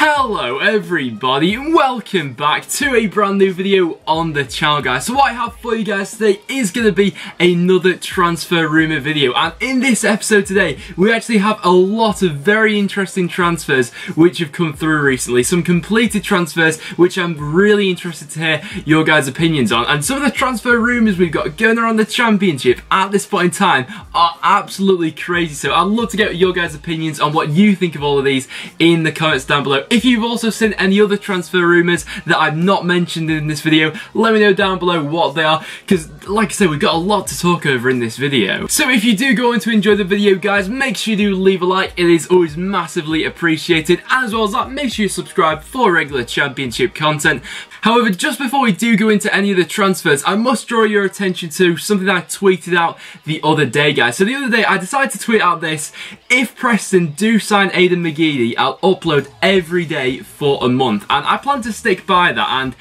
Hello everybody and welcome back to a brand new video on the channel, guys. So what I have for you guys today is going to be another transfer rumour video, and in this episode today we actually have a lot of very interesting transfers which have come through recently. Some completed transfers which I'm really interested to hear your guys' opinions on, and some of the transfer rumours we've got going around the championship at this point in time are absolutely crazy. So I'd love to get your guys' opinions on what you think of all of these in the comments down below. If you've also seen any other transfer rumours that I've not mentioned in this video, let me know down below what they are, because like I said, we've got a lot to talk over in this video. So if you do go on to enjoy the video, guys, make sure you do leave a like. It is always massively appreciated, and as well as that, make sure you subscribe for regular championship content. However, just before we do go into any of the transfers, I must draw your attention to something that I tweeted out the other day, guys. So the other day, I decided to tweet out this: if Preston do sign Aiden McGeady, I'll upload every day for a month. And I plan to stick by that. And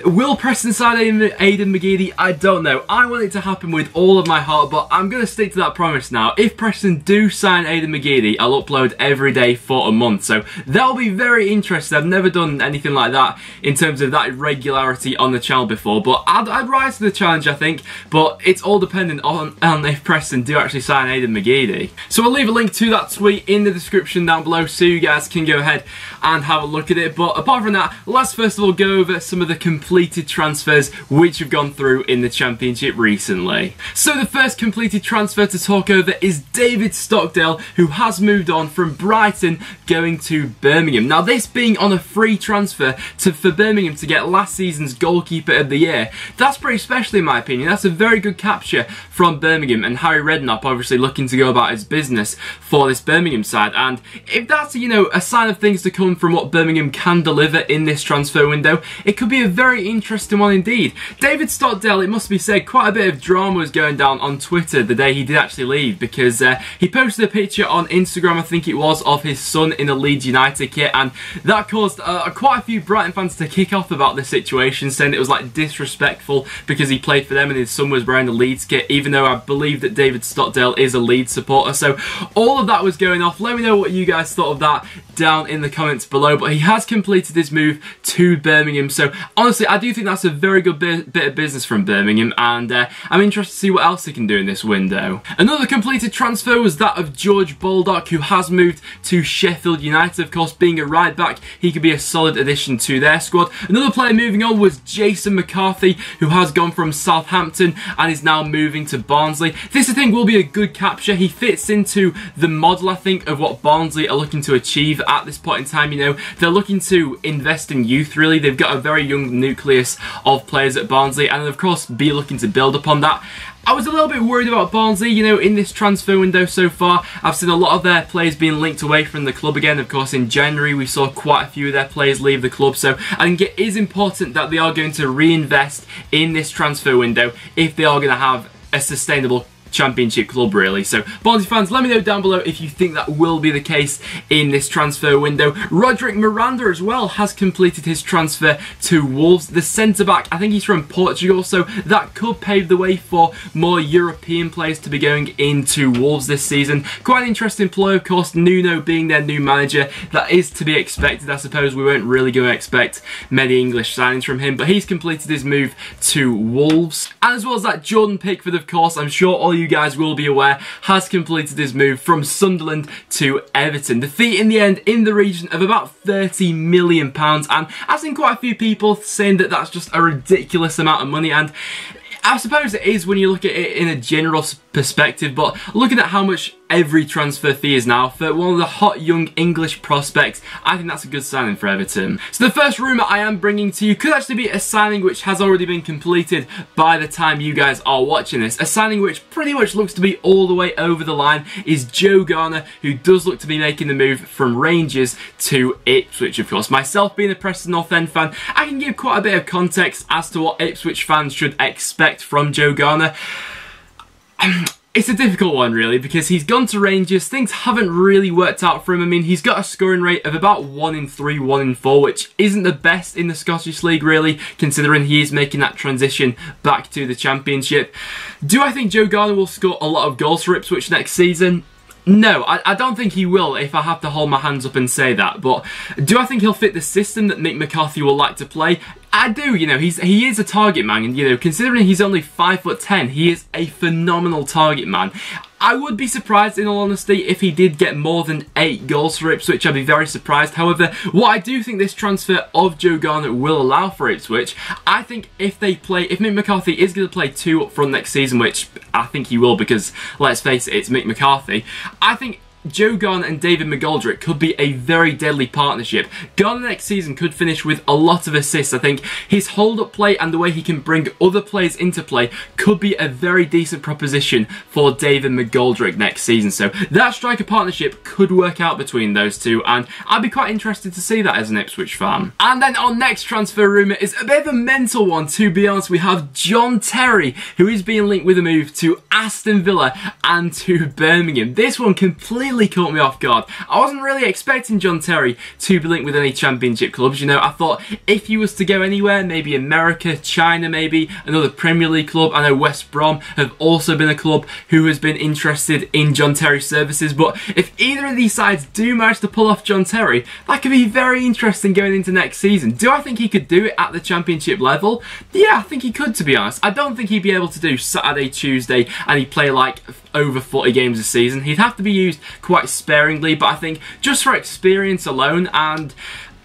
will Preston sign Aiden McGeady? I don't know. I want it to happen with all of my heart, but I'm going to stick to that promise now. If Preston do sign Aiden McGeady, I'll upload every day for a month. So that'll be very interesting. I've never done anything like that in terms of that regularity on the channel before, but I'd rise to the challenge, I think. But it's all dependent on if Preston do actually sign Aiden McGeady. So I'll leave a link to that tweet in the description down below so you guys can go ahead and have a look at it. But apart from that, let's first of all go over some of the completed transfers which have gone through in the championship recently. So the first completed transfer to talk over is David Stockdale, who has moved on from Brighton going to Birmingham. Now, this being on a free transfer for Birmingham to get last season's goalkeeper of the year, that's pretty special in my opinion. That's a very good capture from Birmingham, and Harry Redknapp obviously looking to go about his business for this Birmingham side. And if that's, you know, a sign of things to come from what Birmingham can deliver in this transfer window, it could be a very interesting one indeed. David Stockdale, it must be said, quite a bit of drama was going down on Twitter the day he did actually leave, because he posted a picture on Instagram, I think it was, of his son in a Leeds United kit, and that caused quite a few Brighton fans to kick off about the situation, saying it was like disrespectful because he played for them and his son was wearing a Leeds kit, even though I believe that David Stockdale is a Leeds supporter. So all of that was going off. Let me know what you guys thought of that down in the comments below. But he has completed his move to Birmingham, so honestly I do think that's a very good bit of business from Birmingham, and I'm interested to see what else they can do in this window. Another completed transfer was that of George Baldock, who has moved to Sheffield United. Of course, being a right back, he could be a solid addition to their squad. Another player moving on was Jason McCarthy, who has gone from Southampton and is now moving to Barnsley. This, I think, will be a good capture. He fits into the model, I think, of what Barnsley are looking to achieve at this point in time. You know, they're looking to invest in youth, really. They've got a very young nucleus of players at Barnsley, and of course be looking to build upon that. I was a little bit worried about Barnsley, you know, in this transfer window so far. I've seen a lot of their players being linked away from the club again. Of course, in January we saw quite a few of their players leave the club, so I think it is important that they are going to reinvest in this transfer window if they are going to have a sustainable championship club, really. So Barnsley fans, let me know down below if you think that will be the case in this transfer window. Roderick Miranda as well has completed his transfer to Wolves. The centre-back, I think he's from Portugal, so that could pave the way for more European players to be going into Wolves this season. Quite an interesting ploy, of course, Nuno being their new manager. That is to be expected, I suppose. We weren't really going to expect many English signings from him, but he's completed his move to Wolves. And as well as that, Jordan Pickford, of course, I'm sure all you guys will be aware, has completed his move from Sunderland to Everton. The fee in the end in the region of about £30 million, and I've seen quite a few people saying that that's just a ridiculous amount of money, and I suppose it is when you look at it in a general perspective, but looking at how much every transfer fee is now for one of the hot young English prospects, I think that's a good signing for Everton. So the first rumour I am bringing to you could actually be a signing which has already been completed by the time you guys are watching this. A signing which pretty much looks to be all the way over the line is Joe Garner, who does look to be making the move from Rangers to Ipswich. Of course, myself being a Preston North End fan, I can give quite a bit of context as to what Ipswich fans should expect from Joe Garner. It's a difficult one, really, because he's gone to Rangers. Things haven't really worked out for him. I mean, he's got a scoring rate of about 1 in 3, 1 in 4, which isn't the best in the Scottish League, really, considering he is making that transition back to the Championship. Do I think Joe Garner will score a lot of goals for Ipswich next season? No, I don't think he will, if I have to hold my hands up and say that. But do I think he'll fit the system that Mick McCarthy will like to play? I do, you know, he is a target man, and, you know, considering he's only 5'10", he is a phenomenal target man. I would be surprised, in all honesty, if he did get more than 8 goals for Ipswich. I'd be very surprised. However, what I do think this transfer of Joe Garner will allow for Ipswich, I think if Mick McCarthy is going to play 2 up front next season, which I think he will, because, let's face it, it's Mick McCarthy, I think Joe Garner and David McGoldrick could be a very deadly partnership. Garner next season could finish with a lot of assists. I think his hold-up play and the way he can bring other players into play could be a very decent proposition for David McGoldrick next season. So that striker partnership could work out between those two, and I'd be quite interested to see that as an Ipswich fan. And then our next transfer rumour is a bit of a mental one, to be honest. We have John Terry, who is being linked with a move to Aston Villa and to Birmingham. This one completely caught me off guard. I wasn't really expecting John Terry to be linked with any championship clubs. You know, I thought if he was to go anywhere, maybe America, China, maybe another Premier League club. I know West Brom have also been a club who has been interested in John Terry's services, but if either of these sides do manage to pull off John Terry, that could be very interesting going into next season. Do I think he could do it at the championship level? Yeah, I think he could, to be honest. I don't think he'd be able to do Saturday, Tuesday, and he'd play like over 40 games a season. He'd have to be used quite sparingly, but I think just for experience alone and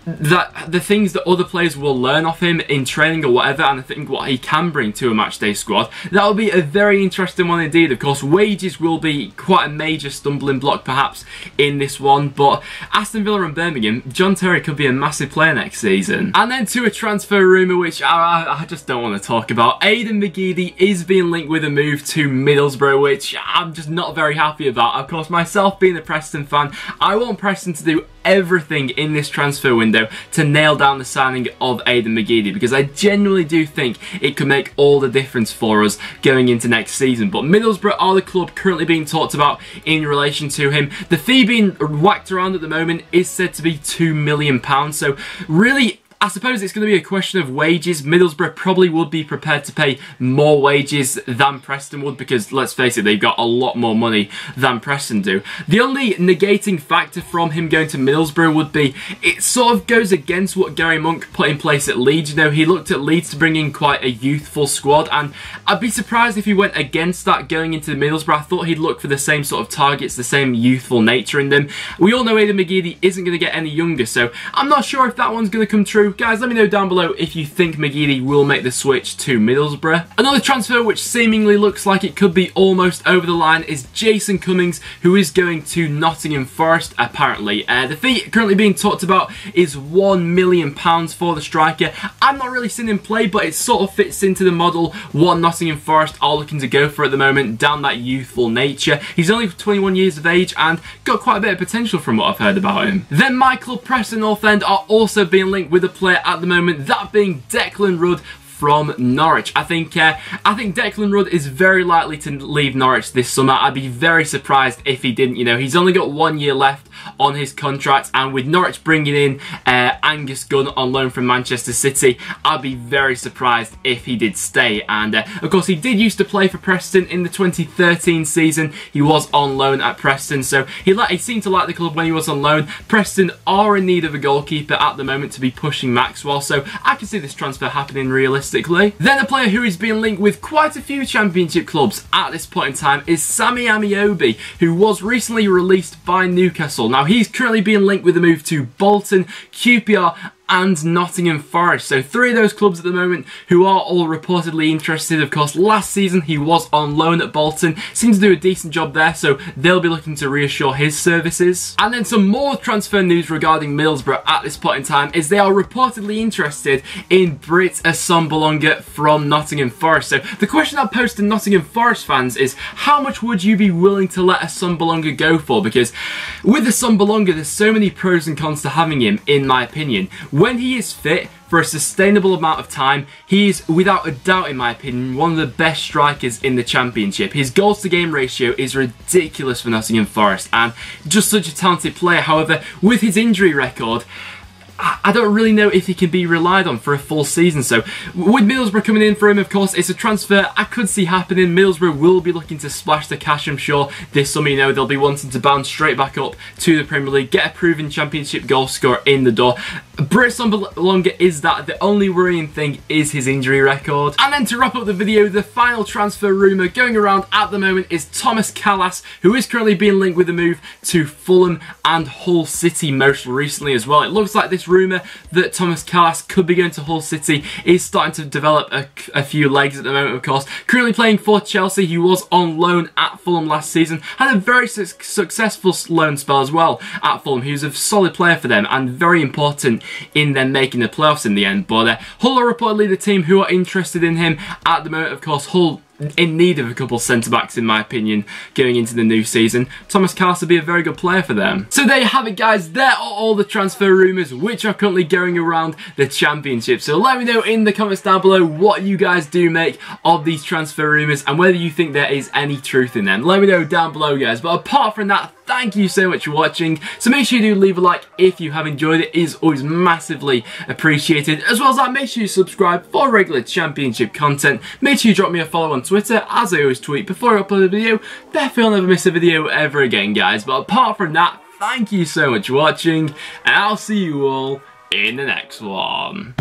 that the things that other players will learn off him in training or whatever, and I think what he can bring to a matchday squad, that'll be a very interesting one indeed. Of course, wages will be quite a major stumbling block perhaps in this one, but Aston Villa and Birmingham, John Terry could be a massive player next season. And then to a transfer rumour which I just don't want to talk about. Aidan McGeady is being linked with a move to Middlesbrough, which I'm just not very happy about. Of course, myself being a Preston fan, I want Preston to do everything in this transfer window to nail down the signing of Aidan McGeady, because I genuinely do think it could make all the difference for us going into next season. But Middlesbrough are the club currently being talked about in relation to him. The fee being whacked around at the moment is said to be £2 million, so really I suppose it's going to be a question of wages. Middlesbrough probably would be prepared to pay more wages than Preston would, because let's face it, they've got a lot more money than Preston do. The only negating factor from him going to Middlesbrough would be it sort of goes against what Gary Monk put in place at Leeds. You know, he looked at Leeds to bring in quite a youthful squad, and I'd be surprised if he went against that going into Middlesbrough. I thought he'd look for the same sort of targets, the same youthful nature in them. We all know Aidan McGeady isn't going to get any younger, so I'm not sure if that one's going to come true. Guys, let me know down below if you think McGeady will make the switch to Middlesbrough. Another transfer which seemingly looks like it could be almost over the line is Jason Cummings, who is going to Nottingham Forest, apparently. The fee currently being talked about is £1 million for the striker. I'm not really seeing him play, but it sort of fits into the model what Nottingham Forest are looking to go for at the moment, down that youthful nature. He's only 21 years of age and got quite a bit of potential from what I've heard about him. Then my club Preston North End are also being linked with a player at the moment, that being Declan Rudd from Norwich. I think Declan Rudd is very likely to leave Norwich this summer. I'd be very surprised if he didn't. You know, he's only got 1 year left on his contract, and with Norwich bringing in Angus Gunn on loan from Manchester City, I'd be very surprised if he did stay. And of course, he did used to play for Preston in the 2013 season. He was on loan at Preston, so he seemed to like the club when he was on loan. Preston are in need of a goalkeeper at the moment to be pushing Maxwell, so I can see this transfer happening realistically. Then a player who is being linked with quite a few championship clubs at this point in time is Sammy Amiobi, who was recently released by Newcastle. Now, he's currently being linked with a move to Bolton, QPR and Nottingham Forest. So 3 of those clubs at the moment who are all reportedly interested. Of course, last season he was on loan at Bolton. Seems to do a decent job there, so they'll be looking to reassure his services. And then some more transfer news regarding Middlesbrough at this point in time is they are reportedly interested in Britt ASSOMBALONGA from Nottingham Forest. So the question I'll pose to Nottingham Forest fans is, how much would you be willing to let ASSOMBALONGA go for? Because with ASSOMBALONGA, there's so many pros and cons to having him, in my opinion. When he is fit for a sustainable amount of time, he is, without a doubt in my opinion, one of the best strikers in the Championship. His goals to game ratio is ridiculous for Nottingham Forest, and just such a talented player. However, with his injury record, I don't really know if he can be relied on for a full season. So with Middlesbrough coming in for him, of course, it's a transfer I could see happening. Middlesbrough will be looking to splash the cash, I'm sure, this summer. You know, they'll be wanting to bounce straight back up to the Premier League, get a proven Championship goal scorer in the door. ASSOMBALONGA is that. The only worrying thing is his injury record. And then to wrap up the video, the final transfer rumour going around at the moment is Thomas Kalas, who is currently being linked with a move to Fulham and Hull City most recently as well. It looks like this rumour that Thomas Kalas could be going to Hull City is starting to develop a few legs at the moment, of course. Currently playing for Chelsea, he was on loan at Fulham last season, had a very successful loan spell as well at Fulham. He was a solid player for them and very important in them making the playoffs in the end. But Hull are reportedly the team who are interested in him at the moment. Of course, Hull in need of a couple centre-backs, in my opinion, going into the new season. Thomas Kalas would be a very good player for them. So there you have it, guys. There are all the transfer rumours which are currently going around the Championship. So let me know in the comments down below what you guys do make of these transfer rumours and whether you think there is any truth in them. Let me know down below, guys. But apart from that, thank you so much for watching. So make sure you do leave a like if you have enjoyed it. It is always massively appreciated. As well as that, make sure you subscribe for regular Championship content. Make sure you drop me a follow on Twitter, as I always tweet before I upload a video. Definitely I'll never miss a video ever again, guys. But apart from that, thank you so much for watching, and I'll see you all in the next one.